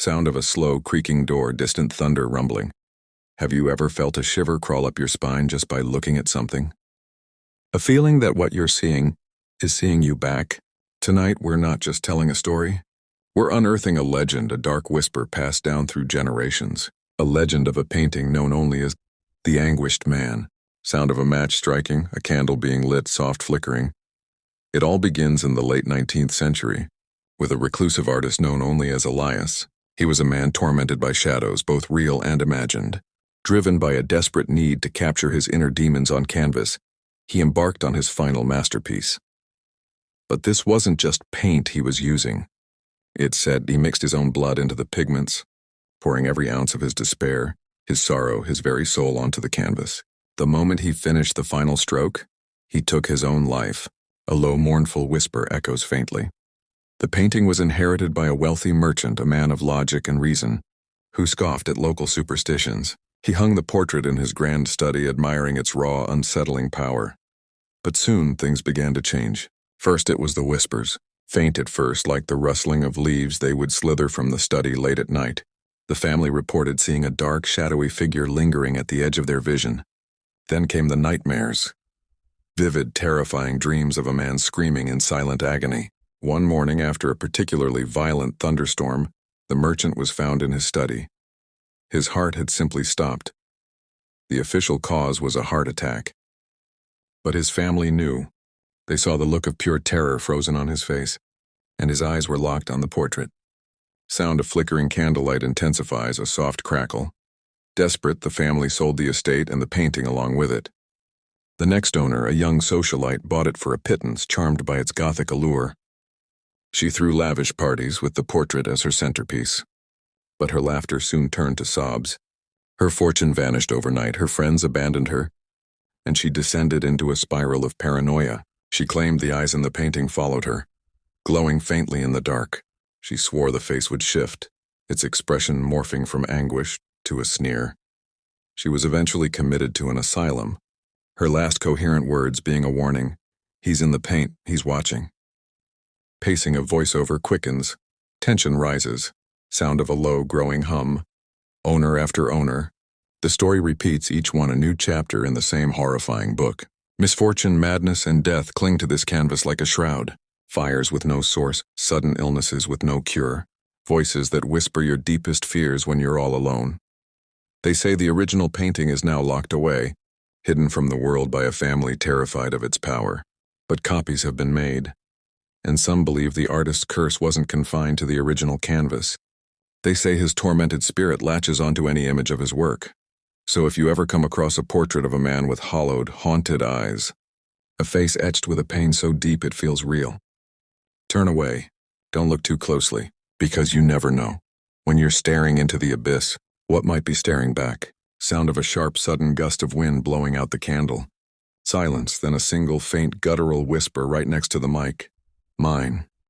Sound of a slow, creaking door, distant thunder rumbling. Have you ever felt a shiver crawl up your spine just by looking at something? A feeling that what you're seeing is seeing you back? Tonight, we're not just telling a story. We're unearthing a legend, a dark whisper passed down through generations. A legend of a painting known only as The Anguished Man. Sound of a match striking, a candle being lit, soft flickering. It all begins in the late 19th century, with a reclusive artist known only as Elias. He was a man tormented by shadows, both real and imagined. Driven by a desperate need to capture his inner demons on canvas, he embarked on his final masterpiece. But this wasn't just paint he was using. It said he mixed his own blood into the pigments, pouring every ounce of his despair, his sorrow, his very soul onto the canvas. The moment he finished the final stroke, he took his own life. A low, mournful whisper echoes faintly. The painting was inherited by a wealthy merchant, a man of logic and reason, who scoffed at local superstitions. He hung the portrait in his grand study, admiring its raw, unsettling power. But soon things began to change. First it was the whispers. Faint at first, like the rustling of leaves, they would slither from the study late at night. The family reported seeing a dark, shadowy figure lingering at the edge of their vision. Then came the nightmares. Vivid, terrifying dreams of a man screaming in silent agony. One morning, after a particularly violent thunderstorm, the merchant was found in his study. His heart had simply stopped. The official cause was a heart attack. But his family knew. They saw the look of pure terror frozen on his face, and his eyes were locked on the portrait. Sound of flickering candlelight intensifies, a soft crackle. Desperate, the family sold the estate and the painting along with it. The next owner, a young socialite, bought it for a pittance, charmed by its Gothic allure. She threw lavish parties with the portrait as her centerpiece. But her laughter soon turned to sobs. Her fortune vanished overnight, her friends abandoned her, and she descended into a spiral of paranoia. She claimed the eyes in the painting followed her, glowing faintly in the dark. She swore the face would shift, its expression morphing from anguish to a sneer. She was eventually committed to an asylum, her last coherent words being a warning. He's in the paint, he's watching. Pacing of voiceover quickens, tension rises, sound of a low, growing hum. Owner after owner. The story repeats, each one a new chapter in the same horrifying book. Misfortune, madness, and death cling to this canvas like a shroud. Fires with no source, sudden illnesses with no cure. Voices that whisper your deepest fears when you're all alone. They say the original painting is now locked away, hidden from the world by a family terrified of its power. But copies have been made, and some believe the artist's curse wasn't confined to the original canvas. They say his tormented spirit latches onto any image of his work. So if you ever come across a portrait of a man with hollowed, haunted eyes, a face etched with a pain so deep it feels real, turn away. Don't look too closely, because you never know. When you're staring into the abyss, what might be staring back? Sound of a sharp, sudden gust of wind blowing out the candle. Silence, then a single faint guttural whisper right next to the mic. Mine.